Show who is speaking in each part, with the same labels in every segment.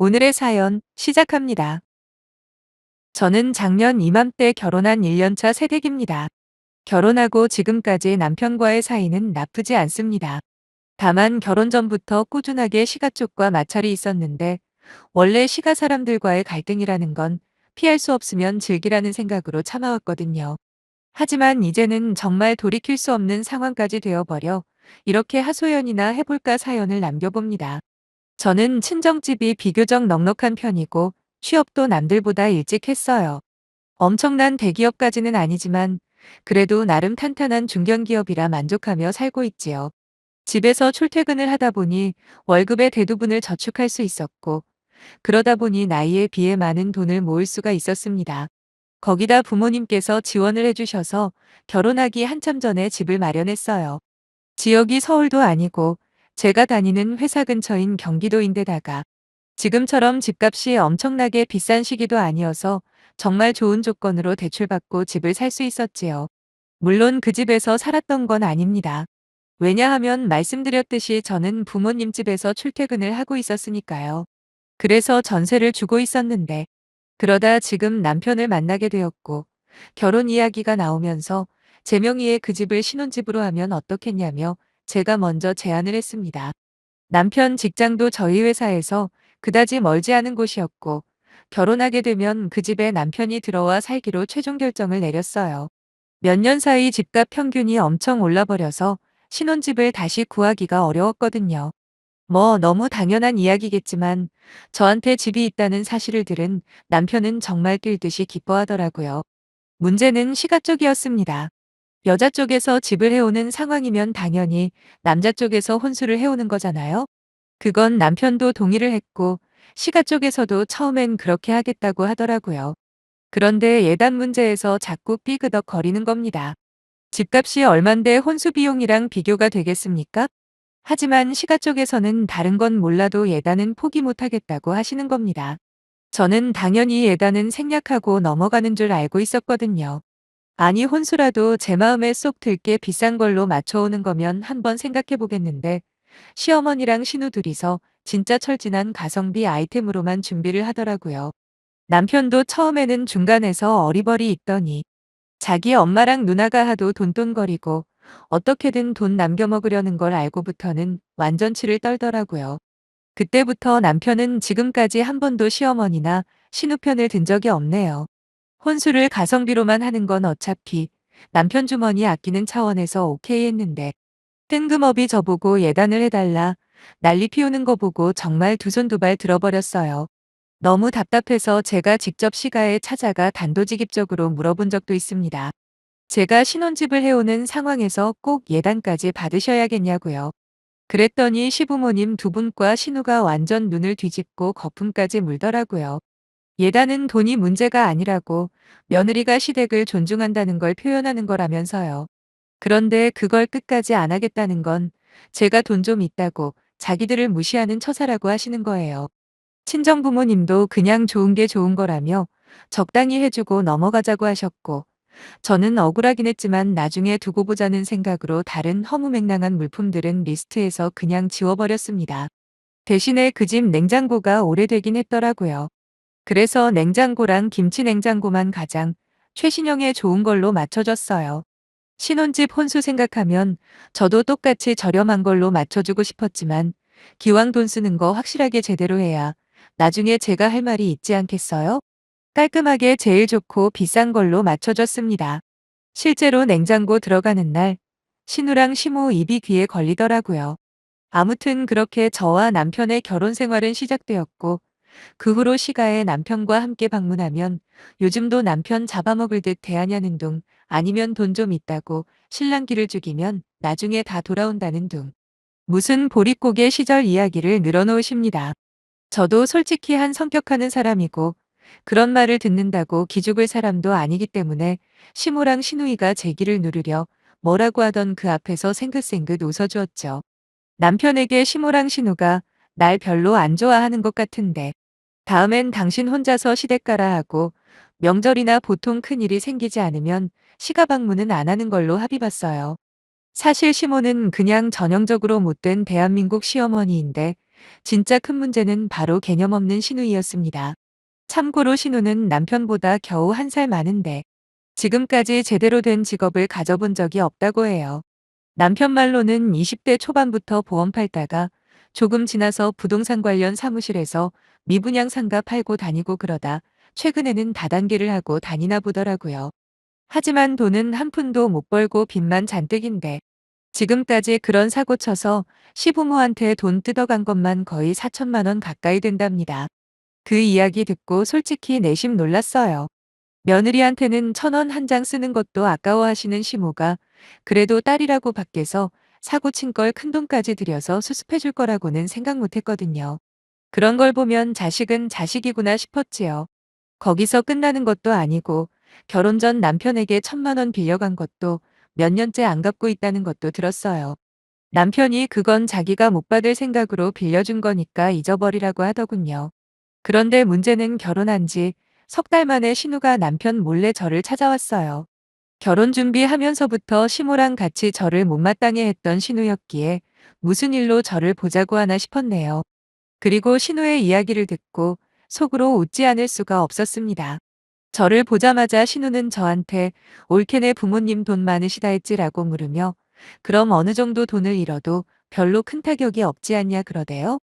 Speaker 1: 오늘의 사연 시작합니다. 저는 작년 이맘때 결혼한 1년차 새댁입니다. 결혼하고 지금까지 남편과의 사이는 나쁘지 않습니다. 다만 결혼 전부터 꾸준하게 시가 쪽과 마찰이 있었는데 원래 시가 사람들과의 갈등이라는 건 피할 수 없으면 즐기라는 생각으로 참아왔거든요. 하지만 이제는 정말 돌이킬 수 없는 상황까지 되어버려 이렇게 하소연이나 해볼까 사연을 남겨봅니다. 저는 친정집이 비교적 넉넉한 편이고 취업도 남들보다 일찍 했어요. 엄청난 대기업까지는 아니지만 그래도 나름 탄탄한 중견기업이라 만족하며 살고 있지요. 집에서 출퇴근을 하다 보니 월급의 대부분을 저축할 수 있었고 그러다 보니 나이에 비해 많은 돈을 모을 수가 있었습니다. 거기다 부모님께서 지원을 해주셔서 결혼하기 한참 전에 집을 마련했어요. 지역이 서울도 아니고 제가 다니는 회사 근처인 경기도인데다가 지금처럼 집값이 엄청나게 비싼 시기도 아니어서 정말 좋은 조건으로 대출받고 집을 살 수 있었지요. 물론 그 집에서 살았던 건 아닙니다. 왜냐하면 말씀드렸듯이 저는 부모님 집에서 출퇴근을 하고 있었으니까요. 그래서 전세를 주고 있었는데 그러다 지금 남편을 만나게 되었고 결혼 이야기가 나오면서 제 명의의 그 집을 신혼집으로 하면 어떻겠냐며 제가 먼저 제안을 했습니다. 남편 직장도 저희 회사에서 그다지 멀지 않은 곳이었고 결혼하게 되면 그 집에 남편이 들어와 살기로 최종 결정을 내렸어요. 몇 년 사이 집값 평균이 엄청 올라버려서 신혼집을 다시 구하기가 어려웠거든요. 뭐 너무 당연한 이야기겠지만 저한테 집이 있다는 사실을 들은 남편은 정말 뛸듯이 기뻐하더라고요. 문제는 시가 쪽이었습니다. 여자 쪽에서 집을 해오는 상황이면 당연히 남자 쪽에서 혼수를 해오는 거잖아요. 그건 남편도 동의를 했고 시가 쪽에서도 처음엔 그렇게 하겠다고 하더라고요. 그런데 예단 문제에서 자꾸 삐그덕 거리는 겁니다. 집값이 얼만데 혼수 비용이랑 비교가 되겠습니까? 하지만 시가 쪽에서는 다른 건 몰라도 예단은 포기 못하겠다고 하시는 겁니다. 저는 당연히 예단은 생략하고 넘어가는 줄 알고 있었거든요. 아니 혼수라도 제 마음에 쏙 들게 비싼 걸로 맞춰오는 거면 한번 생각해 보겠는데 시어머니랑 신우 둘이서 진짜 철진한 가성비 아이템으로만 준비를 하더라고요. 남편도 처음에는 중간에서 어리버리 있더니 자기 엄마랑 누나가 하도 돈돈거리고 어떻게든 돈 남겨 먹으려는 걸 알고부터는 완전 치를 떨더라고요. 그때부터 남편은 지금까지 한 번도 시어머니나 신우 편을 든 적이 없네요. 혼수를 가성비로만 하는 건 어차피 남편 주머니 아끼는 차원에서 오케이 했는데 뜬금없이 저보고 예단을 해달라 난리 피우는 거 보고 정말 두 손 두 발 들어버렸어요. 너무 답답해서 제가 직접 시가에 찾아가 단도직입적으로 물어본 적도 있습니다. 제가 신혼집을 해오는 상황에서 꼭 예단까지 받으셔야겠냐고요. 그랬더니 시부모님 두 분과 신우가 완전 눈을 뒤집고 거품까지 물더라고요. 예단은 돈이 문제가 아니라고 며느리가 시댁을 존중한다는 걸 표현하는 거라면서요. 그런데 그걸 끝까지 안 하겠다는 건 제가 돈 좀 있다고 자기들을 무시하는 처사라고 하시는 거예요. 친정 부모님도 그냥 좋은 게 좋은 거라며 적당히 해주고 넘어가자고 하셨고 저는 억울하긴 했지만 나중에 두고 보자는 생각으로 다른 허무맹랑한 물품들은 리스트에서 그냥 지워버렸습니다. 대신에 그 집 냉장고가 오래되긴 했더라고요. 그래서 냉장고랑 김치 냉장고만 가장 최신형에 좋은 걸로 맞춰줬어요. 신혼집 혼수 생각하면 저도 똑같이 저렴한 걸로 맞춰주고 싶었지만 기왕 돈 쓰는 거 확실하게 제대로 해야 나중에 제가 할 말이 있지 않겠어요? 깔끔하게 제일 좋고 비싼 걸로 맞춰줬습니다. 실제로 냉장고 들어가는 날 신우랑 시모 입이 귀에 걸리더라고요. 아무튼 그렇게 저와 남편의 결혼 생활은 시작되었고 그 후로 시가에 남편과 함께 방문하면 요즘도 남편 잡아먹을 듯 대하냐는 둥 아니면 돈 좀 있다고 신랑기를 죽이면 나중에 다 돌아온다는 둥 무슨 보릿고개 시절 이야기를 늘어놓으십니다. 저도 솔직히 한 성격하는 사람이고 그런 말을 듣는다고 기죽을 사람도 아니기 때문에 시모랑 시누이가 제 귀를 누르려 뭐라고 하던 그 앞에서 생긋생긋 웃어주었죠. 남편에게 시모랑 신우가 날 별로 안 좋아하는 것 같은데 다음엔 당신 혼자서 시댁 가라 하고 명절이나 보통 큰일이 생기지 않으면 시가 방문은 안 하는 걸로 합의 봤어요. 사실 시모는 그냥 전형적으로 못된 대한민국 시어머니인데 진짜 큰 문제는 바로 개념 없는 신우이였습니다. 참고로 신우는 남편보다 겨우 1살 많은데 지금까지 제대로 된 직업을 가져본 적이 없다고 해요. 남편 말로는 20대 초반부터 보험 팔다가 조금 지나서 부동산 관련 사무실에서 미분양 상가 팔고 다니고 그러다 최근에는 다단계를 하고 다니나 보더라고요. 하지만 돈은 한 푼도 못 벌고 빚만 잔뜩인데 지금까지 그런 사고 쳐서 시부모한테 돈 뜯어간 것만 거의 4천만 원 가까이 된답니다. 그 이야기 듣고 솔직히 내심 놀랐어요. 며느리한테는 1,000원 한 장 쓰는 것도 아까워하시는 시모가 그래도 딸이라고 밖에서 사고 친 걸 큰돈까지 들여서 수습해 줄 거라고는 생각 못 했거든요. 그런 걸 보면 자식은 자식이구나 싶었지요. 거기서 끝나는 것도 아니고 결혼 전 남편에게 1,000만 원 빌려간 것도 몇 년째 안 갚고 있다는 것도 들었어요. 남편이 그건 자기가 못 받을 생각으로 빌려준 거니까 잊어버리라고 하더군요. 그런데 문제는 결혼한 지 석 달 만에 신우가 남편 몰래 저를 찾아왔어요. 결혼 준비하면서부터 시모랑 같이 저를 못마땅해 했던 신우였기에 무슨 일로 저를 보자고 하나 싶었네요. 그리고 신우의 이야기를 듣고 속으로 웃지 않을 수가 없었습니다. 저를 보자마자 신우는 저한테 올케네 부모님 돈 많으시다 했지라고 물으며 그럼 어느 정도 돈을 잃어도 별로 큰 타격이 없지 않냐 그러대요.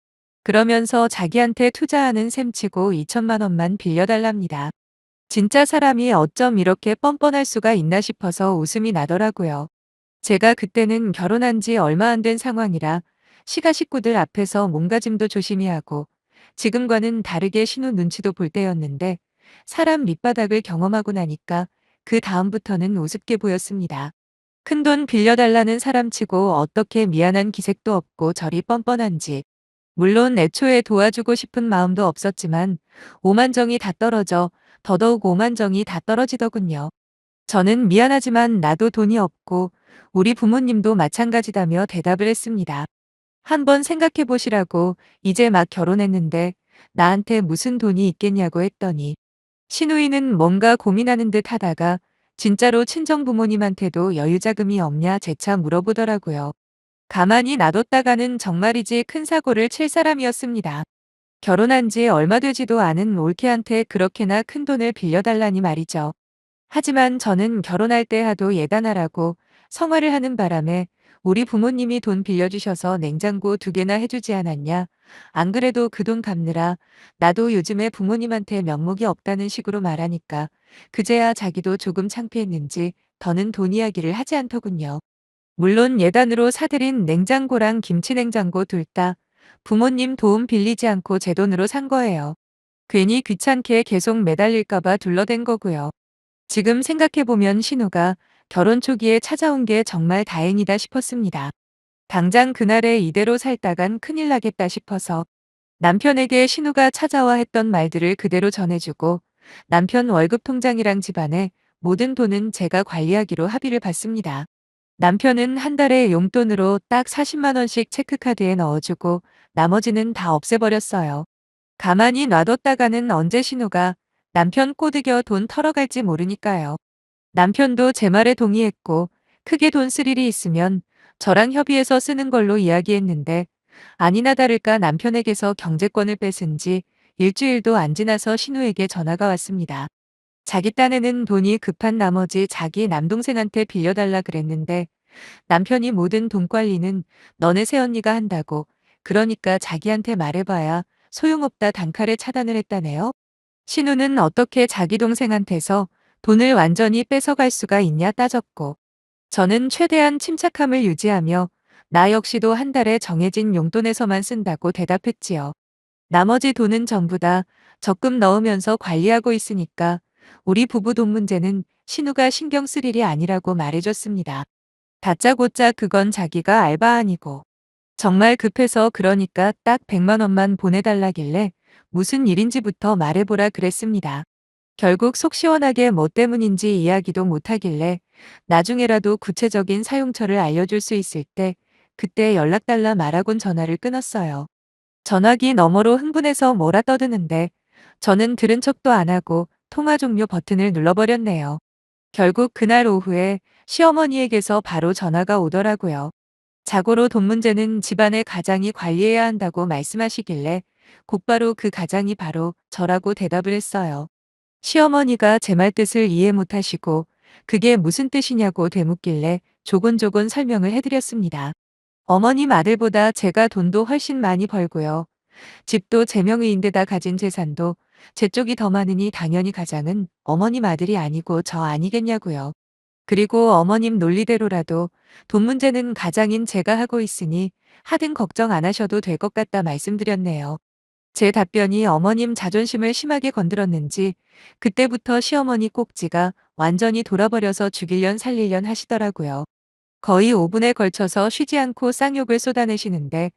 Speaker 1: 그러면서 자기한테 투자하는 셈치고 2천만 원만 빌려달랍니다. 진짜 사람이 어쩜 이렇게 뻔뻔할 수가 있나 싶어서 웃음이 나더라고요. 제가 그때는 결혼한 지 얼마 안 된 상황이라 시가 식구들 앞에서 몸가짐도 조심히 하고 지금과는 다르게 신우 눈치도 볼 때였는데 사람 밑바닥을 경험하고 나니까 그 다음부터는 우습게 보였습니다. 큰돈 빌려달라는 사람치고 어떻게 미안한 기색도 없고 저리 뻔뻔한지. 물론 애초에 도와주고 싶은 마음도 없었지만 오만정이 다 떨어져 더더욱 오만정이 다 떨어지더군요. 저는 미안하지만 나도 돈이 없고 우리 부모님도 마찬가지다며 대답을 했습니다. 한번 생각해 보시라고 이제 막 결혼했는데 나한테 무슨 돈이 있겠냐고 했더니 시누이는 뭔가 고민하는 듯 하다가 진짜로 친정 부모님한테도 여유자금이 없냐 재차 물어보더라고요. 가만히 놔뒀다가는 정말이지 큰 사고를 칠 사람이었습니다. 결혼한 지 얼마 되지도 않은 올케한테 그렇게나 큰 돈을 빌려달라니 말이죠. 하지만 저는 결혼할 때 하도 예단하라고 성화를 하는 바람에 우리 부모님이 돈 빌려주셔서 냉장고 2개나 해주지 않았냐. 안 그래도 그 돈 갚느라 나도 요즘에 부모님한테 면목이 없다는 식으로 말하니까 그제야 자기도 조금 창피했는지 더는 돈 이야기를 하지 않더군요. 물론 예단으로 사들인 냉장고랑 김치냉장고 둘 다 부모님 도움 빌리지 않고 제 돈으로 산 거예요. 괜히 귀찮게 계속 매달릴까봐 둘러댄 거고요. 지금 생각해보면 신우가 결혼 초기에 찾아온 게 정말 다행이다 싶었습니다. 당장 그날에 이대로 살다간 큰일 나겠다 싶어서 남편에게 신우가 찾아와 했던 말들을 그대로 전해주고 남편 월급 통장이랑 집안의 모든 돈은 제가 관리하기로 합의를 봤습니다. 남편은 한 달에 용돈으로 딱 40만 원씩 체크카드에 넣어주고 나머지는 다 없애버렸어요. 가만히 놔뒀다가는 언제 신우가 남편 꼬드겨 돈 털어갈지 모르니까요. 남편도 제 말에 동의했고 크게 돈 쓸 일이 있으면 저랑 협의해서 쓰는 걸로 이야기했는데 아니나 다를까 남편에게서 경제권을 뺏은 지 일주일도 안 지나서 신우에게 전화가 왔습니다. 자기 딴에는 돈이 급한 나머지 자기 남동생한테 빌려달라 그랬는데 남편이 모든 돈 관리는 너네 새언니가 한다고 그러니까 자기한테 말해봐야 소용없다 단칼에 차단을 했다네요. 신우는 어떻게 자기 동생한테서 돈을 완전히 뺏어갈 수가 있냐 따졌고 저는 최대한 침착함을 유지하며 나 역시도 한 달에 정해진 용돈에서만 쓴다고 대답했지요. 나머지 돈은 전부 다 적금 넣으면서 관리하고 있으니까 우리 부부 돈 문제는 신우가 신경 쓸 일이 아니라고 말해줬습니다. 다짜고짜 그건 자기가 알바 아니고 정말 급해서 그러니까 딱 100만 원만 보내달라길래 무슨 일인지부터 말해보라 그랬습니다. 결국 속 시원하게 뭐 때문인지 이야기도 못하길래 나중에라도 구체적인 사용처를 알려줄 수 있을 때 그때 연락달라 말하곤 전화를 끊었어요. 전화기 너머로 흥분해서 뭐라 떠드는데 저는 들은 척도 안 하고 통화 종료 버튼을 눌러버렸네요. 결국 그날 오후에 시어머니에게서 바로 전화가 오더라고요. 자고로 돈 문제는 집안의 가장이 관리해야 한다고 말씀하시길래 곧바로 그 가장이 바로 저라고 대답을 했어요. 시어머니가 제 말 뜻을 이해 못하시고 그게 무슨 뜻이냐고 되묻길래 조곤조곤 설명을 해드렸습니다. 어머님 아들보다 제가 돈도 훨씬 많이 벌고요. 집도 제 명의인데다 가진 재산도 제 쪽이 더 많으니 당연히 가장은 어머님 아들이 아니고 저 아니겠냐고요. 그리고 어머님 논리대로라도 돈 문제는 가장인 제가 하고 있으니 하등 걱정 안 하셔도 될 것 같다 말씀드렸네요. 제 답변이 어머님 자존심을 심하게 건드렸는지 그때부터 시어머니 꼭지가 완전히 돌아버려서 죽일련 살릴련 하시더라고요. 거의 5분에 걸쳐서 쉬지 않고 쌍욕을 쏟아내시는데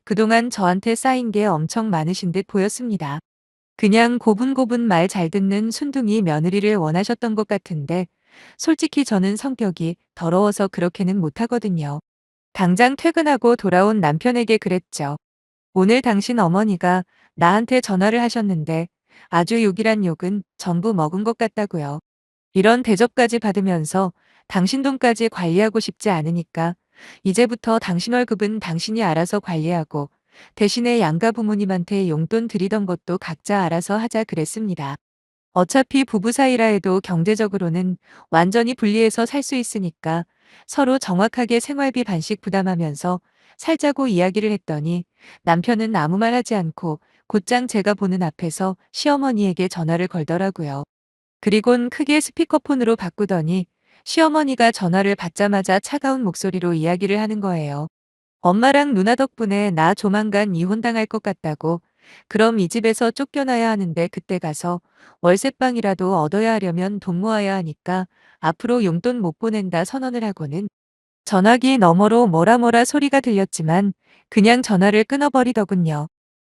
Speaker 1: 그동안 저한테 쌓인 게 엄청 많으신 듯 보였습니다. 그냥 고분고분 말 잘 듣는 순둥이 며느리를 원하셨던 것 같은데 솔직히 저는 성격이 더러워서 그렇게는 못하거든요. 당장 퇴근하고 돌아온 남편에게 그랬죠. 오늘 당신 어머니가 나한테 전화를 하셨는데 아주 욕이란 욕은 전부 먹은 것 같다고요. 이런 대접까지 받으면서 당신 돈까지 관리하고 싶지 않으니까 이제부터 당신 월급은 당신이 알아서 관리하고 대신에 양가 부모님한테 용돈 드리던 것도 각자 알아서 하자 그랬습니다. 어차피 부부 사이라 해도 경제적으로는 완전히 분리해서 살 수 있으니까 서로 정확하게 생활비 반씩 부담하면서 살자고 이야기를 했더니 남편은 아무 말 하지 않고 곧장 제가 보는 앞에서 시어머니에게 전화를 걸더라고요. 그리곤 크게 스피커폰으로 바꾸더니 시어머니가 전화를 받자마자 차가운 목소리로 이야기를 하는 거예요. 엄마랑 누나 덕분에 나 조만간 이혼당할 것 같다고. 그럼 이 집에서 쫓겨나야 하는데 그때 가서 월세방이라도 얻어야 하려면 돈 모아야 하니까 앞으로 용돈 못 보낸다 선언을 하고는 전화기 너머로 뭐라 뭐라 소리가 들렸지만 그냥 전화를 끊어버리더군요.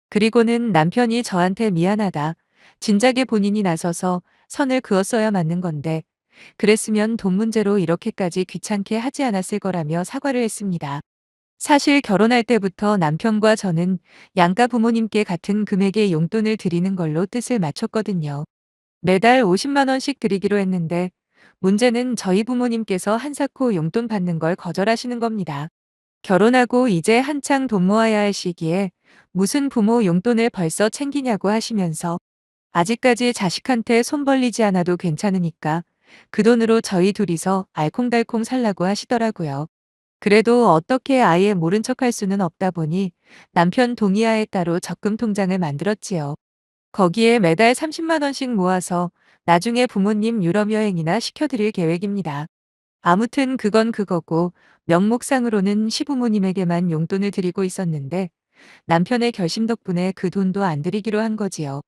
Speaker 1: 그리고는 남편이 저한테 미안하다. 진작에 본인이 나서서 선을 그었어야 맞는 건데 그랬으면 돈 문제로 이렇게까지 귀찮게 하지 않았을 거라며 사과를 했습니다. 사실 결혼할 때부터 남편과 저는 양가 부모님께 같은 금액의 용돈을 드리는 걸로 뜻을 맞췄거든요. 매달 50만 원씩 드리기로 했는데 문제는 저희 부모님께서 한사코 용돈 받는 걸 거절하시는 겁니다. 결혼하고 이제 한창 돈 모아야 할 시기에 무슨 부모 용돈을 벌써 챙기냐고 하시면서 아직까지 자식한테 손 벌리지 않아도 괜찮으니까 그 돈으로 저희 둘이서 알콩달콩 살라고 하시더라고요. 그래도 어떻게 아예 모른 척할 수는 없다 보니 남편 동의하에 따로 적금 통장을 만들었지요. 거기에 매달 30만 원씩 모아서 나중에 부모님 유럽 여행이나 시켜드릴 계획입니다. 아무튼 그건 그거고 명목상으로는 시부모님에게만 용돈을 드리고 있었는데 남편의 결심 덕분에 그 돈도 안 드리기로 한 거지요.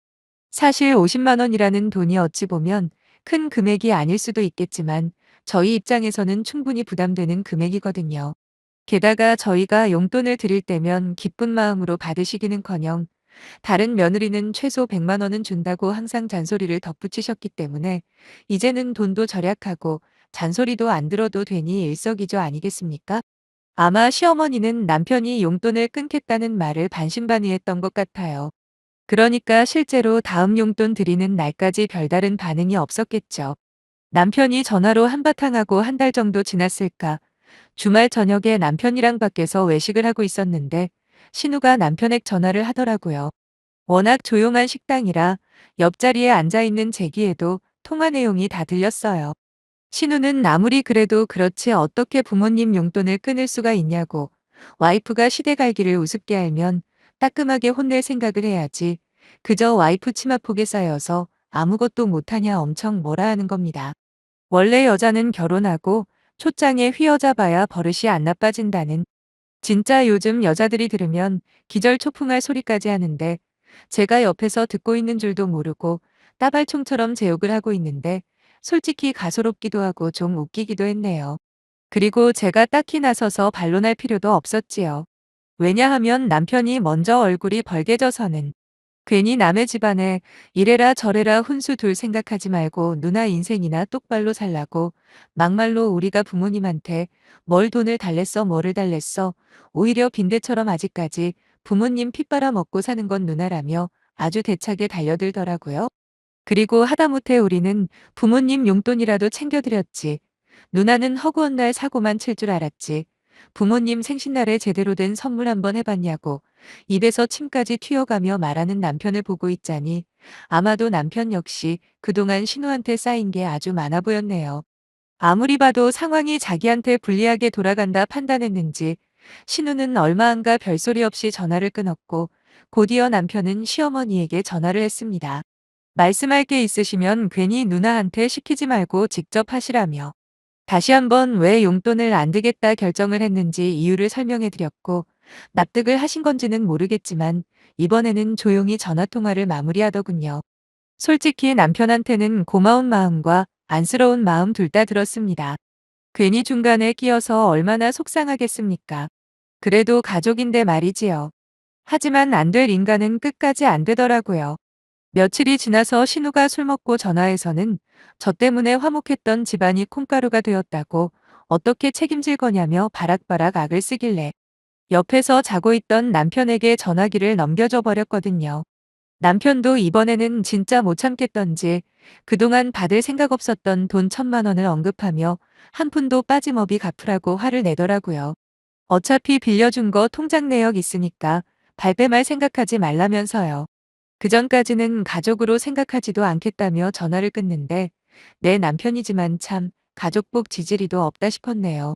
Speaker 1: 사실 50만 원이라는 돈이 어찌 보면 큰 금액이 아닐 수도 있겠지만 저희 입장에서는 충분히 부담되는 금액이거든요. 게다가 저희가 용돈을 드릴 때면 기쁜 마음으로 받으시기는커녕 다른 며느리는 최소 100만 원은 준다고 항상 잔소리를 덧붙이셨기 때문에 이제는 돈도 절약하고 잔소리도 안 들어도 되니 일석이조 아니겠습니까? 아마 시어머니는 남편이 용돈을 끊겠다는 말을 반신반의했던 것 같아요. 그러니까 실제로 다음 용돈 드리는 날까지 별다른 반응이 없었겠죠. 남편이 전화로 한바탕하고 한 달 정도 지났을까. 주말 저녁에 남편이랑 밖에서 외식을 하고 있었는데 신우가 남편에게 전화를 하더라고요. 워낙 조용한 식당이라 옆자리에 앉아있는 제 귀에도 통화 내용이 다 들렸어요. 신우는 아무리 그래도 그렇지 어떻게 부모님 용돈을 끊을 수가 있냐고 와이프가 시대 갈기를 우습게 알면 따끔하게 혼낼 생각을 해야지. 그저 와이프 치마폭에 쌓여서 아무것도 못하냐 엄청 뭐라 하는 겁니다. 원래 여자는 결혼하고 초장에 휘어잡아야 버릇이 안 나빠진다는 진짜 요즘 여자들이 들으면 기절초풍할 소리까지 하는데 제가 옆에서 듣고 있는 줄도 모르고 따발총처럼 제 욕을 하고 있는데 솔직히 가소롭기도 하고 좀 웃기기도 했네요. 그리고 제가 딱히 나서서 반론할 필요도 없었지요. 왜냐하면 남편이 먼저 얼굴이 벌개져서는 괜히 남의 집안에 이래라 저래라 훈수 둘 생각하지 말고 누나 인생이나 똑바로 살라고 막말로 우리가 부모님한테 뭘 돈을 달랬어 뭐를 달랬어 오히려 빈대처럼 아직까지 부모님 피 빨아먹고 사는 건 누나라며 아주 대차게 달려들더라고요. 그리고 하다못해 우리는 부모님 용돈이라도 챙겨드렸지. 누나는 허구한 날 사고만 칠 줄 알았지. 부모님 생신날에 제대로 된 선물 한번 해봤냐고 입에서 침까지 튀어가며 말하는 남편을 보고 있자니 아마도 남편 역시 그동안 신우한테 쌓인 게 아주 많아 보였네요. 아무리 봐도 상황이 자기한테 불리하게 돌아간다 판단했는지 신우는 얼마 안가 별소리 없이 전화를 끊었고 곧이어 남편은 시어머니에게 전화를 했습니다. 말씀할 게 있으시면 괜히 누나한테 시키지 말고 직접 하시라며 다시 한번 왜 용돈을 안 드겠다 결정을 했는지 이유를 설명해 드렸고 납득을 하신 건지는 모르겠지만 이번에는 조용히 전화통화를 마무리하더군요. 솔직히 남편한테는 고마운 마음과 안쓰러운 마음 둘 다 들었습니다. 괜히 중간에 끼어서 얼마나 속상하겠습니까? 그래도 가족인데 말이지요. 하지만 안 될 인간은 끝까지 안 되더라고요. 며칠이 지나서 신우가 술 먹고 전화해서는 저 때문에 화목했던 집안이 콩가루가 되었다고 어떻게 책임질 거냐며 바락바락 악을 쓰길래 옆에서 자고 있던 남편에게 전화기를 넘겨줘 버렸거든요. 남편도 이번에는 진짜 못 참겠던지 그동안 받을 생각 없었던 돈 1,000만 원을 언급하며 한 푼도 빠짐없이 갚으라고 화를 내더라고요. 어차피 빌려준 거 통장 내역 있으니까 발뺌할 생각하지 말라면서요. 그전까지는 가족으로 생각하지도 않겠다며 전화를 끊는데 내 남편이지만 참 가족복 지지리도 없다 싶었네요.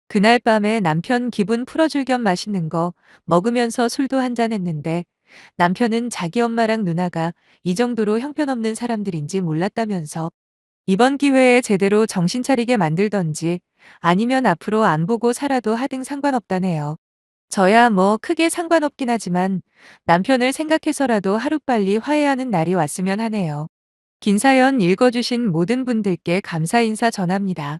Speaker 1: 그날 밤에 남편 기분 풀어줄 겸 맛있는 거 먹으면서 술도 한잔 했는데 남편은 자기 엄마랑 누나가 이 정도로 형편없는 사람들인지 몰랐다면서 이번 기회에 제대로 정신 차리게 만들던지 아니면 앞으로 안 보고 살아도 하등 상관없다네요. 저야 뭐 크게 상관없긴 하지만 남편을 생각해서라도 하루빨리 화해하는 날이 왔으면 하네요. 긴 사연 읽어주신 모든 분들께 감사 인사 전합니다.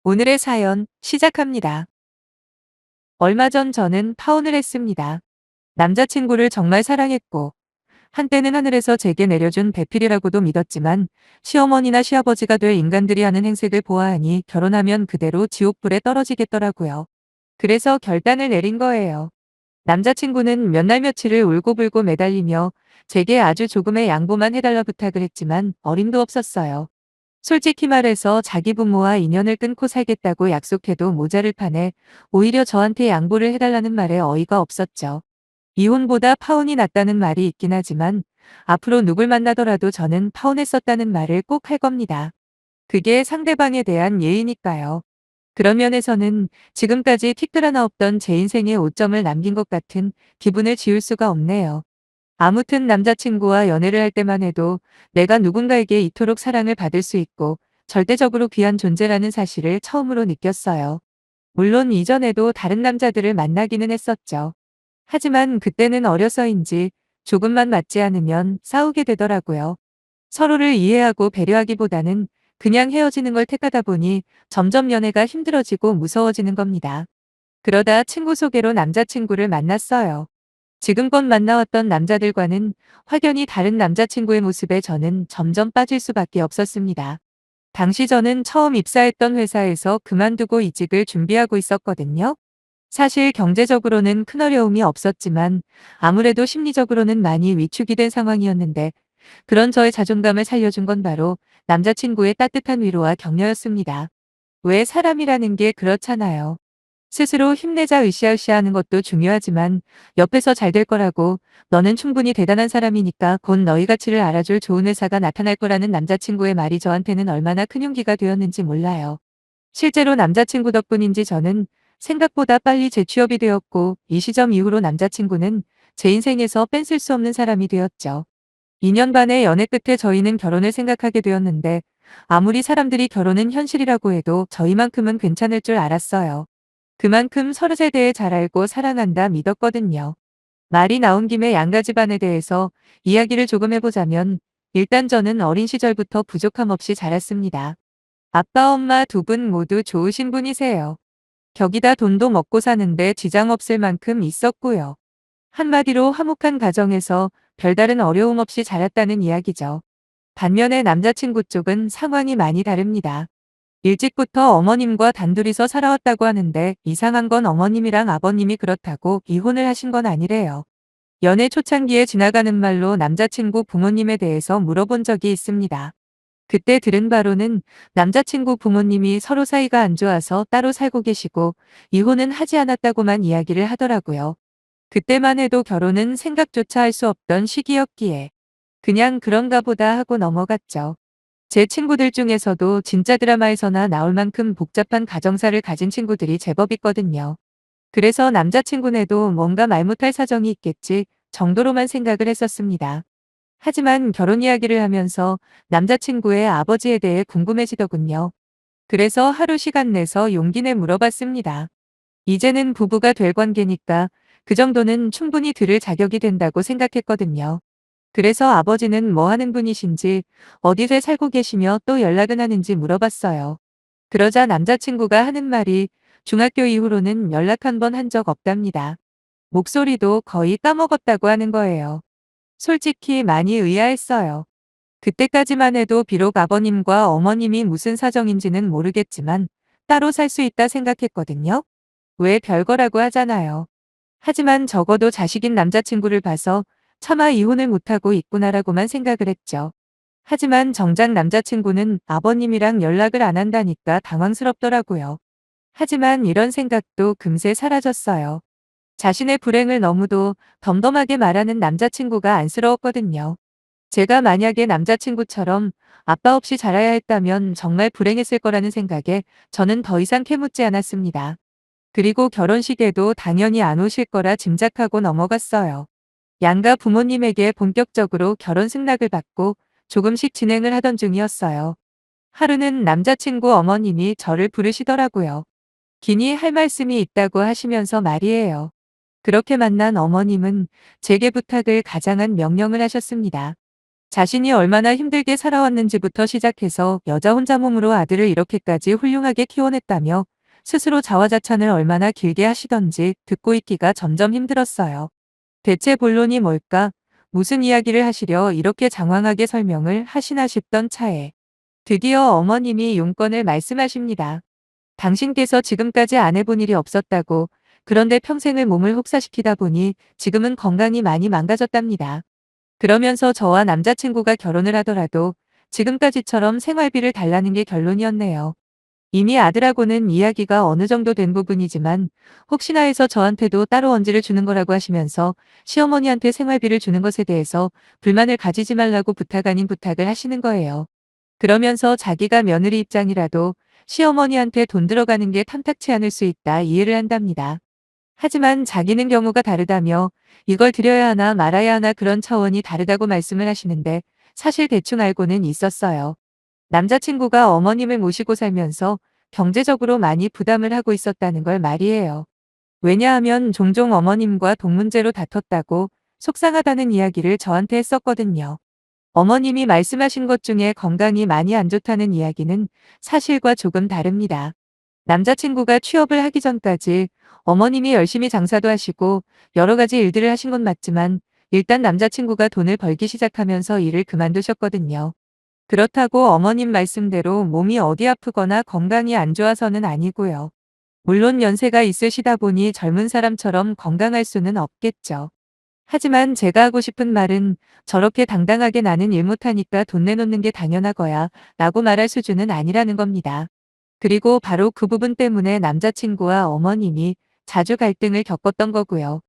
Speaker 1: 오늘의 사연 시작합니다. 얼마 전 저는 파혼을 했습니다. 남자친구를 정말 사랑했고 한때는 하늘에서 제게 내려준 배필이라고도 믿었지만 시어머니나 시아버지가 될 인간들이 하는 행색을 보아하니 결혼하면 그대로 지옥불에 떨어지겠더라고요. 그래서 결단을 내린 거예요. 남자친구는 몇 날 며칠을 울고불고 매달리며 제게 아주 조금의 양보만 해달라 부탁을 했지만 어림도 없었어요. 솔직히 말해서 자기 부모와 인연을 끊고 살겠다고 약속해도 모자를 파네 오히려 저한테 양보를 해달라는 말에 어이가 없었죠. 이혼보다 파혼이 낫다는 말이 있긴 하지만 앞으로 누굴 만나더라도 저는 파혼했었다는 말을 꼭 할 겁니다. 그게 상대방에 대한 예의니까요. 그런 면에서는 지금까지 티끌 하나 없던 제 인생에 오점을 남긴 것 같은 기분을 지울 수가 없네요. 아무튼 남자친구와 연애를 할 때만 해도 내가 누군가에게 이토록 사랑을 받을 수 있고 절대적으로 귀한 존재라는 사실을 처음으로 느꼈어요. 물론 이전에도 다른 남자들을 만나기는 했었죠. 하지만 그때는 어려서인지 조금만 맞지 않으면 싸우게 되더라고요. 서로를 이해하고 배려하기보다는 그냥 헤어지는 걸 택하다 보니 점점 연애가 힘들어지고 무서워지는 겁니다. 그러다 친구 소개로 남자친구를 만났어요. 지금껏 만나왔던 남자들과는 확연히 다른 남자친구의 모습에 저는 점점 빠질 수밖에 없었습니다. 당시 저는 처음 입사했던 회사에서 그만두고 이직을 준비하고 있었거든요. 사실 경제적으로는 큰 어려움이 없었지만 아무래도 심리적으로는 많이 위축이 된 상황이었는데 그런 저의 자존감을 살려준 건 바로 남자친구의 따뜻한 위로와 격려였습니다. 왜 사람이라는 게 그렇잖아요. 스스로 힘내자 으쌰으쌰 하는 것도 중요하지만 옆에서 잘 될 거라고 너는 충분히 대단한 사람이니까 곧 너희 가치를 알아줄 좋은 회사가 나타날 거라는 남자친구의 말이 저한테는 얼마나 큰 용기가 되었는지 몰라요. 실제로 남자친구 덕분인지 저는 생각보다 빨리 재취업이 되었고 이 시점 이후로 남자친구는 제 인생에서 뺀쓸 수 없는 사람이 되었죠. 2년 반의 연애 끝에 저희는 결혼을 생각하게 되었는데 아무리 사람들이 결혼은 현실이라고 해도 저희만큼은 괜찮을 줄 알았어요. 그만큼 서로에 대해 잘 알고 사랑한다 믿었거든요. 말이 나온 김에 양가 집안에 대해서 이야기를 조금 해보자면 일단 저는 어린 시절부터 부족함 없이 자랐습니다. 아빠 엄마 두 분 모두 좋으신 분이세요. 격이다 돈도 먹고 사는데 지장 없을 만큼 있었고요. 한마디로 화목한 가정에서 별다른 어려움 없이 자랐다는 이야기죠. 반면에 남자친구 쪽은 상황이 많이 다릅니다. 일찍부터 어머님과 단둘이서 살아왔다고 하는데 이상한 건 어머님이랑 아버님이 그렇다고 이혼을 하신 건 아니래요. 연애 초창기에 지나가는 말로 남자친구 부모님에 대해서 물어본 적이 있습니다. 그때 들은 바로는 남자친구 부모님이 서로 사이가 안 좋아서 따로 살고 계시고 이혼은 하지 않았다고만 이야기를 하더라고요. 그때만 해도 결혼은 생각조차 할 수 없던 시기였기에 그냥 그런가 보다 하고 넘어갔죠. 제 친구들 중에서도 진짜 드라마에서나 나올 만큼 복잡한 가정사를 가진 친구들이 제법 있거든요. 그래서 남자친구네도 뭔가 말 못할 사정이 있겠지 정도로만 생각을 했었습니다. 하지만 결혼 이야기를 하면서 남자친구의 아버지에 대해 궁금해지더군요. 그래서 하루 시간 내서 용기 내 물어봤습니다. 이제는 부부가 될 관계니까 그 정도는 충분히 들을 자격이 된다고 생각했거든요. 그래서 아버지는 뭐 하는 분이신지, 어디에 살고 계시며 또 연락은 하는지 물어봤어요. 그러자 남자친구가 하는 말이 중학교 이후로는 연락 한 번 한 적 없답니다. 목소리도 거의 까먹었다고 하는 거예요. 솔직히 많이 의아했어요. 그때까지만 해도 비록 아버님과 어머님이 무슨 사정인지는 모르겠지만 따로 살 수 있다 생각했거든요. 왜 별거라고 하잖아요. 하지만 적어도 자식인 남자친구를 봐서 차마 이혼을 못하고 있구나라고만 생각을 했죠. 하지만 정작 남자친구는 아버님이랑 연락을 안 한다니까 당황스럽더라고요. 하지만 이런 생각도 금세 사라졌어요. 자신의 불행을 너무도 덤덤하게 말하는 남자친구가 안쓰러웠거든요. 제가 만약에 남자친구처럼 아빠 없이 자라야 했다면 정말 불행했을 거라는 생각에 저는 더 이상 캐묻지 않았습니다. 그리고 결혼식에도 당연히 안 오실 거라 짐작하고 넘어갔어요. 양가 부모님에게 본격적으로 결혼 승낙을 받고 조금씩 진행을 하던 중이었어요. 하루는 남자친구 어머님이 저를 부르시더라고요. 기니 할 말씀이 있다고 하시면서 말이에요. 그렇게 만난 어머님은 제게 부탁을 가장한 명령을 하셨습니다. 자신이 얼마나 힘들게 살아왔는지부터 시작해서 여자 혼자 몸으로 아들을 이렇게까지 훌륭하게 키워냈다며 스스로 자화자찬을 얼마나 길게 하시던지 듣고 있기가 점점 힘들었어요. 대체 본론이 뭘까? 무슨 이야기를 하시려 이렇게 장황하게 설명을 하시나 싶던 차에 드디어 어머님이 용건을 말씀하십니다. 당신께서 지금까지 안 해본 일이 없었다고, 그런데 평생을 몸을 혹사시키다 보니 지금은 건강이 많이 망가졌답니다. 그러면서 저와 남자친구가 결혼을 하더라도 지금까지처럼 생활비를 달라는 게 결론이었네요. 이미 아들하고는 이야기가 어느 정도 된 부분이지만 혹시나 해서 저한테도 따로 언지를 주는 거라고 하시면서 시어머니한테 생활비를 주는 것에 대해서 불만을 가지지 말라고 부탁 아닌 부탁을 하시는 거예요. 그러면서 자기가 며느리 입장이라도 시어머니한테 돈 들어가는 게 탐탁치 않을 수 있다 이해를 한답니다. 하지만 자기는 경우가 다르다며 이걸 드려야 하나 말아야 하나 그런 차원이 다르다고 말씀을 하시는데 사실 대충 알고는 있었어요. 남자친구가 어머님을 모시고 살면서 경제적으로 많이 부담을 하고 있었다는 걸 말이에요. 왜냐하면 종종 어머님과 돈 문제로 다퉜다고 속상하다는 이야기를 저한테 했었거든요. 어머님이 말씀하신 것 중에 건강이 많이 안 좋다는 이야기는 사실과 조금 다릅니다. 남자친구가 취업을 하기 전까지 어머님이 열심히 장사도 하시고 여러 가지 일들을 하신 건 맞지만 일단 남자친구가 돈을 벌기 시작하면서 일을 그만두셨거든요. 그렇다고 어머님 말씀대로 몸이 어디 아프거나 건강이 안 좋아서는 아니고요. 물론 연세가 있으시다 보니 젊은 사람처럼 건강할 수는 없겠죠. 하지만 제가 하고 싶은 말은 저렇게 당당하게 나는 일 못하니까 돈 내놓는 게 당연하거야 라고 말할 수준은 아니라는 겁니다. 그리고 바로 그 부분 때문에 남자친구와 어머님이 자주 갈등을 겪었던 거고요.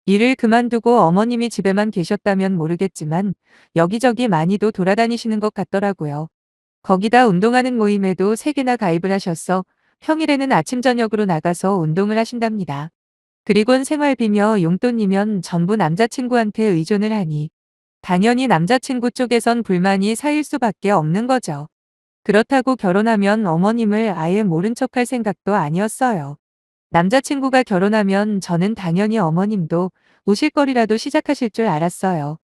Speaker 1: 일을 그만두고 어머님이 집에만 계셨다면 모르겠지만 여기저기 많이도 돌아다니시는 것 같더라고요. 거기다 운동하는 모임에도 3개나 가입을 하셔서 평일에는 아침 저녁으로 나가서 운동을 하신답니다. 그리곤 생활비며 용돈이면 전부 남자친구한테 의존을 하니 당연히 남자친구 쪽에선 불만이 쌓일 수밖에 없는 거죠. 그렇다고 결혼하면 어머님을 아예 모른 척할 생각도 아니었어요. 남자친구가 결혼하면 저는 당연히 어머님도 오실 거리라도 시작하실 줄 알았어요.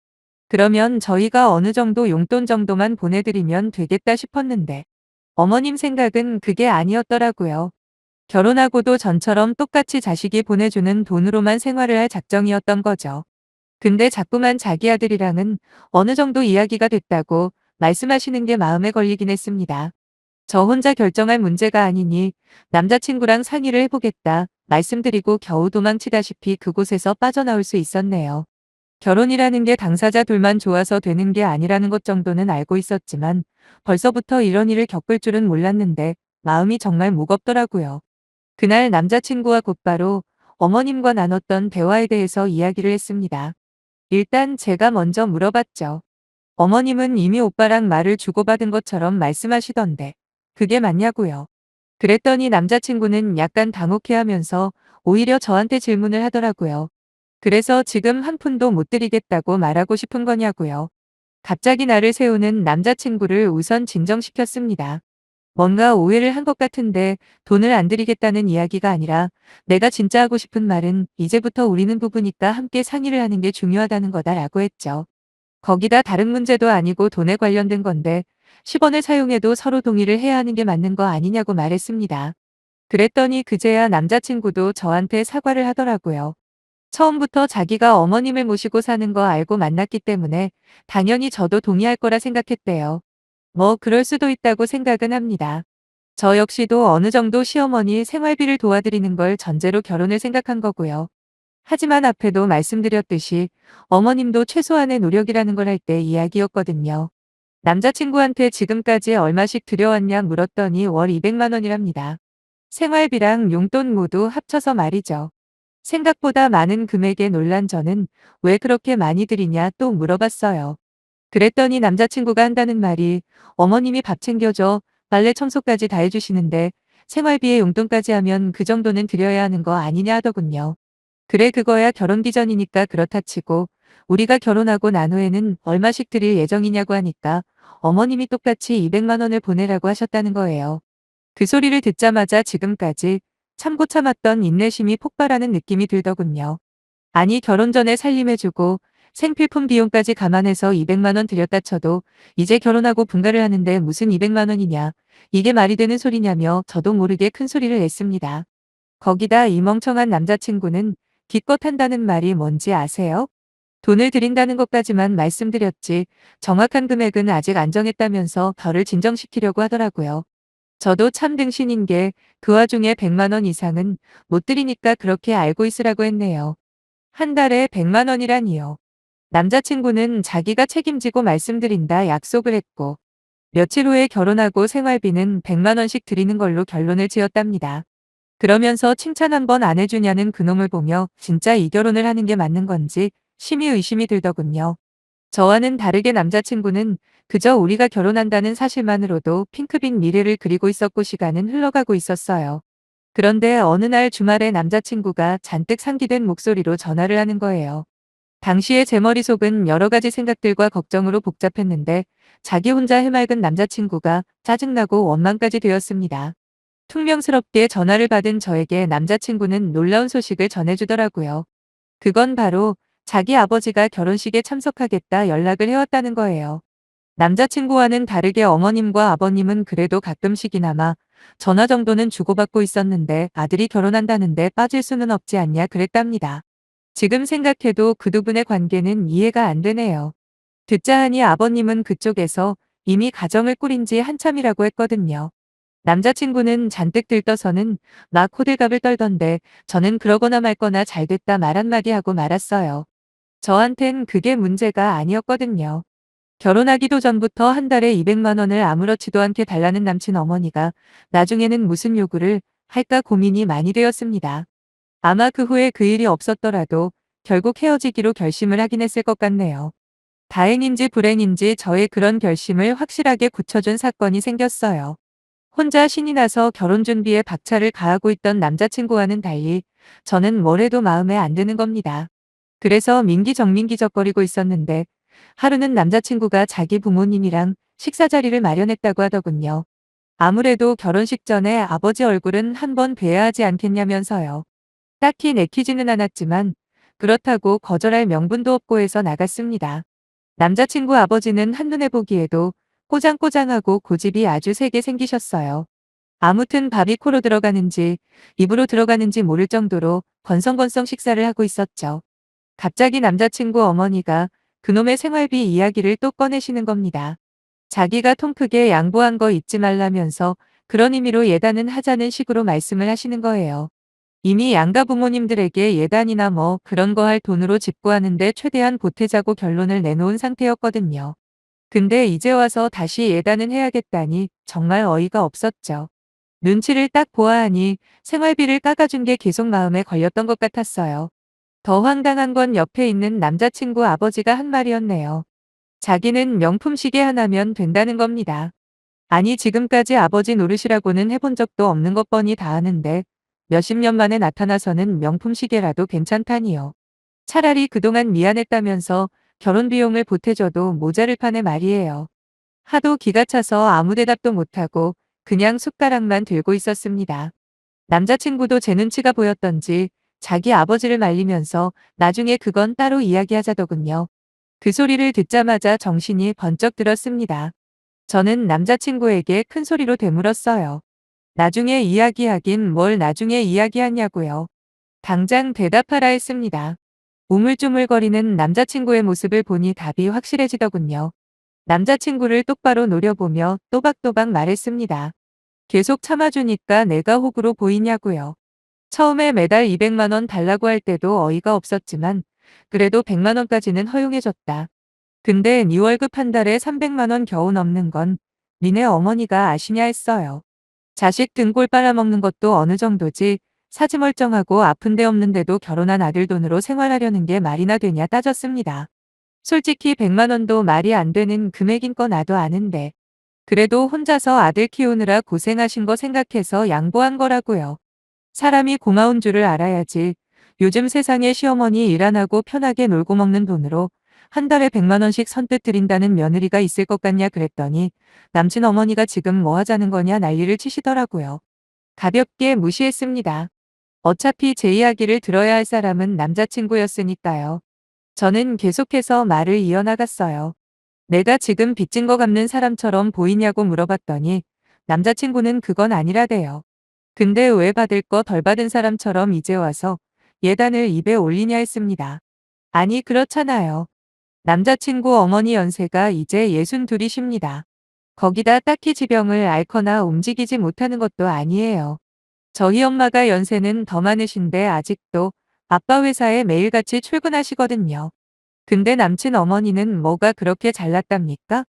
Speaker 1: 그러면 저희가 어느 정도 용돈 정도만 보내드리면 되겠다 싶었는데 어머님 생각은 그게 아니었더라고요. 결혼하고도 전처럼 똑같이 자식이 보내주는 돈으로만 생활을 할 작정이었던 거죠. 근데 자꾸만 자기 아들이랑은 어느 정도 이야기가 됐다고 말씀하시는 게 마음에 걸리긴 했습니다. 저 혼자 결정할 문제가 아니니 남자친구랑 상의를 해보겠다 말씀드리고 겨우 도망치다시피 그곳에서 빠져나올 수 있었네요. 결혼이라는 게 당사자 둘만 좋아서 되는 게 아니라는 것 정도는 알고 있었지만 벌써부터 이런 일을 겪을 줄은 몰랐는데 마음이 정말 무겁더라고요. 그날 남자친구와 곧바로 어머님과 나눴던 대화에 대해서 이야기를 했습니다. 일단 제가 먼저 물어봤죠. 어머님은 이미 오빠랑 말을 주고받은 것처럼 말씀하시던데 그게 맞냐고요. 그랬더니 남자친구는 약간 당혹해하면서 오히려 저한테 질문을 하더라고요. 그래서 지금 한 푼도 못 드리겠다고 말하고 싶은 거냐고요. 갑자기 나를 세우는 남자친구를 우선 진정시켰습니다. 뭔가 오해를 한 것 같은데 돈을 안 드리겠다는 이야기가 아니라 내가 진짜 하고 싶은 말은 이제부터 우리는 부부니까 함께 상의를 하는 게 중요하다는 거다라고 했죠. 거기다 다른 문제도 아니고 돈에 관련된 건데 10원을 사용해도 서로 동의를 해야 하는 게 맞는 거 아니냐고 말했습니다. 그랬더니 그제야 남자친구도 저한테 사과를 하더라고요. 처음부터 자기가 어머님을 모시고 사는 거 알고 만났기 때문에 당연히 저도 동의할 거라 생각했대요. 뭐 그럴 수도 있다고 생각은 합니다. 저 역시도 어느 정도 시어머니 생활비를 도와드리는 걸 전제로 결혼을 생각한 거고요. 하지만 앞에도 말씀드렸듯이 어머님도 최소한의 노력이라는 걸 할 때 이야기였거든요. 남자친구한테 지금까지 얼마씩 들여왔냐 물었더니 월 200만 원이랍니다. 생활비랑 용돈 모두 합쳐서 말이죠. 생각보다 많은 금액에 놀란 저는 왜 그렇게 많이 드리냐 또 물어봤어요. 그랬더니 남자친구가 한다는 말이 어머님이 밥 챙겨줘, 빨래 청소까지 다 해주시는데 생활비에 용돈까지 하면 그 정도는 드려야 하는 거 아니냐 하더군요. 그래 그거야 결혼기 전이니까 그렇다 치고 우리가 결혼하고 난 후에는 얼마씩 드릴 예정이냐고 하니까 어머님이 똑같이 200만 원을 보내라고 하셨다는 거예요. 그 소리를 듣자마자 지금까지 참고 참았던 인내심이 폭발하는 느낌이 들더군요. 아니 결혼 전에 살림해주고 생필품 비용까지 감안해서 200만 원 들였다 쳐도 이제 결혼하고 분가를 하는데 무슨 200만 원이냐. 이게 말이 되는 소리냐며 저도 모르게 큰 소리를 냈습니다. 거기다 이 멍청한 남자친구는 기껏 한다는 말이 뭔지 아세요? 돈을 드린다는 것까지만 말씀드렸지 정확한 금액은 아직 안 정했다면서 저를 진정시키려고 하더라고요. 저도 참 등신인 게 그 와중에 100만 원 이상은 못 드리니까 그렇게 알고 있으라고 했네요. 한 달에 100만 원이라니요. 남자친구는 자기가 책임지고 말씀드린다 약속을 했고 며칠 후에 결혼하고 생활비는 100만 원씩 드리는 걸로 결론을 지었답니다. 그러면서 칭찬 한 번 안 해주냐는 그놈을 보며 진짜 이 결혼을 하는 게 맞는 건지 심히 의심이 들더군요. 저와는 다르게 남자친구는 그저 우리가 결혼한다는 사실만으로도 핑크빛 미래를 그리고 있었고 시간은 흘러가고 있었어요. 그런데 어느 날 주말에 남자친구가 잔뜩 상기된 목소리로 전화를 하는 거예요. 당시에 제 머릿속은 여러 가지 생각들과 걱정으로 복잡했는데 자기 혼자 해맑은 남자친구가 짜증나고 원망까지 되었습니다. 퉁명스럽게 전화를 받은 저에게 남자친구는 놀라운 소식을 전해주더라고요. 그건 바로 자기 아버지가 결혼식에 참석하겠다 연락을 해왔다는 거예요. 남자친구와는 다르게 어머님과 아버님은 그래도 가끔씩이나마 전화 정도는 주고받고 있었는데 아들이 결혼한다는데 빠질 수는 없지 않냐 그랬답니다. 지금 생각해도 그 두 분의 관계는 이해가 안 되네요. 듣자 하니 아버님은 그쪽에서 이미 가정을 꾸린 지 한참이라고 했거든요. 남자친구는 잔뜩 들떠서는 막 호들갑을 떨던데 저는 그러거나 말거나 잘됐다 말 한마디 하고 말았어요. 저한텐 그게 문제가 아니었거든요. 결혼하기도 전부터 한 달에 200만 원을 아무렇지도 않게 달라는 남친 어머니가 나중에는 무슨 요구를 할까 고민이 많이 되었습니다. 아마 그 후에 그 일이 없었더라도 결국 헤어지기로 결심을 하긴 했을 것 같네요. 다행인지 불행인지 저의 그런 결심을 확실하게 굳혀준 사건이 생겼어요. 혼자 신이 나서 결혼 준비에 박차를 가하고 있던 남자친구와는 달리 저는 뭘 해도 마음에 안 드는 겁니다. 그래서 민기적민기적거리고 있었는데 하루는 남자친구가 자기 부모님이랑 식사 자리를 마련했다고 하더군요. 아무래도 결혼식 전에 아버지 얼굴은 한번 뵈야 하지 않겠냐면서요. 딱히 내키지는 않았지만 그렇다고 거절할 명분도 없고 해서 나갔습니다. 남자친구 아버지는 한눈에 보기에도 꼬장꼬장하고 고집이 아주 세게 생기셨어요. 아무튼 밥이 코로 들어가는지 입으로 들어가는지 모를 정도로 건성건성 식사를 하고 있었죠. 갑자기 남자친구 어머니가 그놈의 생활비 이야기를 또 꺼내시는 겁니다. 자기가 통 크게 양보한 거 잊지 말라면서 그런 의미로 예단은 하자는 식으로 말씀을 하시는 거예요. 이미 양가 부모님들에게 예단이나 뭐 그런 거 할 돈으로 집 구하는데 최대한 보태자고 결론을 내놓은 상태였거든요. 근데 이제 와서 다시 예단은 해야겠다니 정말 어이가 없었죠. 눈치를 딱 보아하니 생활비를 깎아준 게 계속 마음에 걸렸던 것 같았어요. 더 황당한 건 옆에 있는 남자친구 아버지가 한 말이었네요. 자기는 명품 시계 하나면 된다는 겁니다. 아니 지금까지 아버지 노릇이라고는 해본 적도 없는 것 뻔히 다 아는데 몇십 년 만에 나타나서는 명품 시계라도 괜찮다니요. 차라리 그동안 미안했다면서 결혼 비용을 보태줘도 모자를 판에 말이에요. 하도 기가 차서 아무 대답도 못하고 그냥 숟가락만 들고 있었습니다. 남자친구도 제 눈치가 보였던지 자기 아버지를 말리면서 나중에 그건 따로 이야기하자더군요. 그 소리를 듣자마자 정신이 번쩍 들었습니다. 저는 남자친구에게 큰 소리로 되물었어요. 나중에 이야기하긴 뭘 나중에 이야기하냐고요. 당장 대답하라 했습니다. 우물쭈물거리는 남자친구의 모습을 보니 답이 확실해지더군요. 남자친구를 똑바로 노려보며 또박또박 말했습니다. 계속 참아주니까 내가 호구로 보이냐고요. 처음에 매달 200만 원 달라고 할 때도 어이가 없었지만 그래도 100만 원까지는 허용해줬다. 근데 네 월급 한 달에 300만 원 겨우 넘는 건 니네 어머니가 아시냐 했어요. 자식 등골 빨아먹는 것도 어느 정도지 사지 멀쩡하고 아픈 데 없는데도 결혼한 아들 돈으로 생활하려는 게 말이나 되냐 따졌습니다. 솔직히 100만 원도 말이 안 되는 금액인 거 나도 아는데 그래도 혼자서 아들 키우느라 고생하신 거 생각해서 양보한 거라고요. 사람이 고마운 줄을 알아야지. 요즘 세상에 시어머니 일 안 하고 편하게 놀고 먹는 돈으로 한 달에 100만 원씩 선뜻 드린다는 며느리가 있을 것 같냐 그랬더니 남친 어머니가 지금 뭐 하자는 거냐 난리를 치시더라고요. 가볍게 무시했습니다. 어차피 제 이야기를 들어야 할 사람은 남자친구였으니까요. 저는 계속해서 말을 이어나갔어요. 내가 지금 빚진 거 갚는 사람처럼 보이냐고 물어봤더니 남자친구는 그건 아니라대요. 근데 왜 받을 거 덜 받은 사람처럼 이제 와서 예단을 입에 올리냐 했습니다. 아니 그렇잖아요. 남자친구 어머니 연세가 이제 62이십니다. 거기다 딱히 지병을 앓거나 움직이지 못하는 것도 아니에요. 저희 엄마가 연세는 더 많으신데 아직도 아빠 회사에 매일같이 출근하시거든요. 근데 남친 어머니는 뭐가 그렇게 잘났답니까?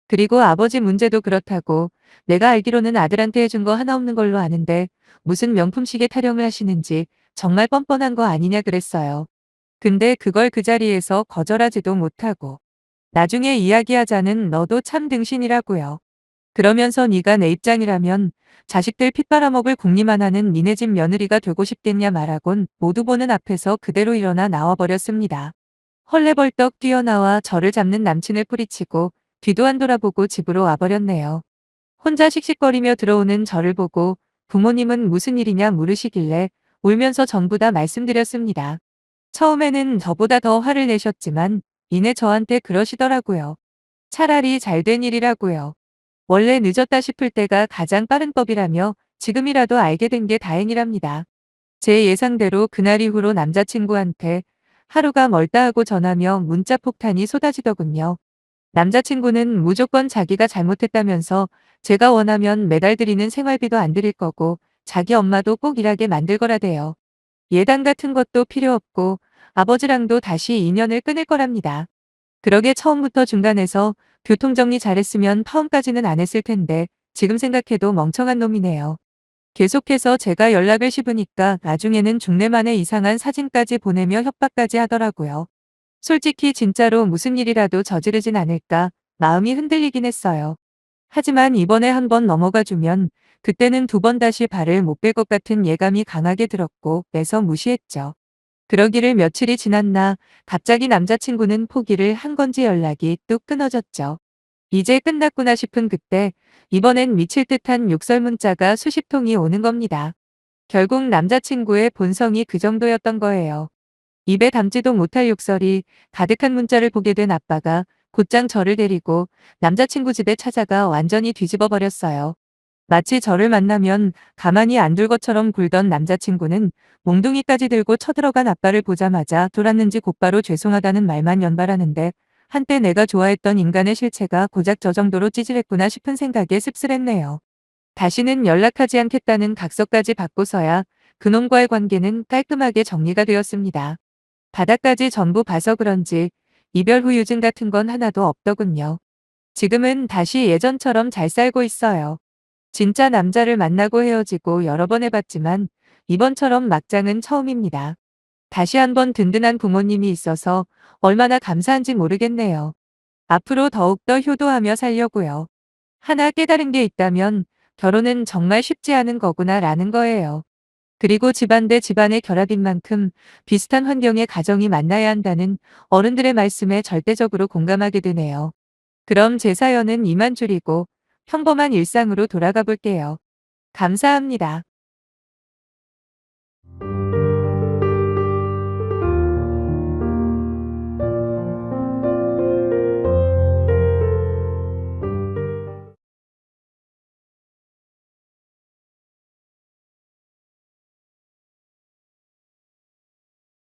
Speaker 1: 그리고 아버지 문제도 그렇다고 내가 알기로는 아들한테 해준 거 하나 없는 걸로 아는데 무슨 명품 시계 타령을 하시는지 정말 뻔뻔한 거 아니냐 그랬어요. 근데 그걸 그 자리에서 거절하지도 못하고 나중에 이야기하자는 너도 참 등신이라고요. 그러면서 네가 내 입장이라면 자식들 핏 빨아먹을 궁리만 하는 니네 집 며느리가 되고 싶겠냐 말하곤 모두 보는 앞에서 그대로 일어나 나와버렸습니다. 헐레벌떡 뛰어나와 저를 잡는 남친을 뿌리치고 뒤도 안 돌아보고 집으로 와버렸네요. 혼자 씩씩거리며 들어오는 저를 보고 부모님은 무슨 일이냐 물으시길래 울면서 전부 다 말씀드렸습니다. 처음에는 저보다 더 화를 내셨지만 이내 저한테 그러시더라고요. 차라리 잘된 일이라고요. 원래 늦었다 싶을 때가 가장 빠른 법이라며 지금이라도 알게 된 게 다행이랍니다. 제 예상대로 그날 이후로 남자친구한테 하루가 멀다 하고 전하며 문자 폭탄이 쏟아지더군요. 남자친구는 무조건 자기가 잘못했다면서 제가 원하면 매달 드리는 생활비도 안 드릴 거고 자기 엄마도 꼭 일하게 만들 거라대요. 예단 같은 것도 필요 없고 아버지랑도 다시 인연을 끊을 거랍니다. 그러게 처음부터 중간에서 교통정리 잘했으면 파혼까지는 안 했을 텐데 지금 생각해도 멍청한 놈이네요. 계속해서 제가 연락을 씹으니까 나중에는 중래만의 이상한 사진까지 보내며 협박까지 하더라고요. 솔직히 진짜로 무슨 일이라도 저지르진 않을까 마음이 흔들리긴 했어요. 하지만 이번에 한 번 넘어가 주면 그때는 두 번 다시 발을 못 뺄 것 같은 예감이 강하게 들었고 매서 무시했죠. 그러기를 며칠이 지났나 갑자기 남자친구는 포기를 한 건지 연락이 뚝 끊어졌죠. 이제 끝났구나 싶은 그때 이번엔 미칠 듯한 욕설 문자가 수십 통이 오는 겁니다. 결국 남자친구의 본성이 그 정도였던 거예요. 입에 담지도 못할 욕설이 가득한 문자를 보게 된 아빠가 곧장 저를 데리고 남자친구 집에 찾아가 완전히 뒤집어 버렸어요. 마치 저를 만나면 가만히 안 둘 것처럼 굴던 남자친구는 몽둥이까지 들고 쳐들어간 아빠를 보자마자 돌았는지 곧바로 죄송하다는 말만 연발하는데 한때 내가 좋아했던 인간의 실체가 고작 저 정도로 찌질했구나 싶은 생각에 씁쓸했네요. 다시는 연락하지 않겠다는 각서까지 받고서야 그놈과의 관계는 깔끔하게 정리가 되었습니다. 바닥까지 전부 봐서 그런지 이별 후유증 같은 건 하나도 없더군요. 지금은 다시 예전처럼 잘 살고 있어요. 진짜 남자를 만나고 헤어지고 여러 번 해봤지만 이번처럼 막장은 처음입니다. 다시 한번 든든한 부모님이 있어서 얼마나 감사한지 모르겠네요. 앞으로 더욱더 효도하며 살려고요. 하나 깨달은 게 있다면 결혼은 정말 쉽지 않은 거구나 라는 거예요. 그리고 집안 대 집안의 결합인 만큼 비슷한 환경의 가정이 만나야 한다는 어른들의 말씀에 절대적으로 공감하게 되네요. 그럼 제 사연은 이만 줄이고 평범한 일상으로 돌아가 볼게요. 감사합니다.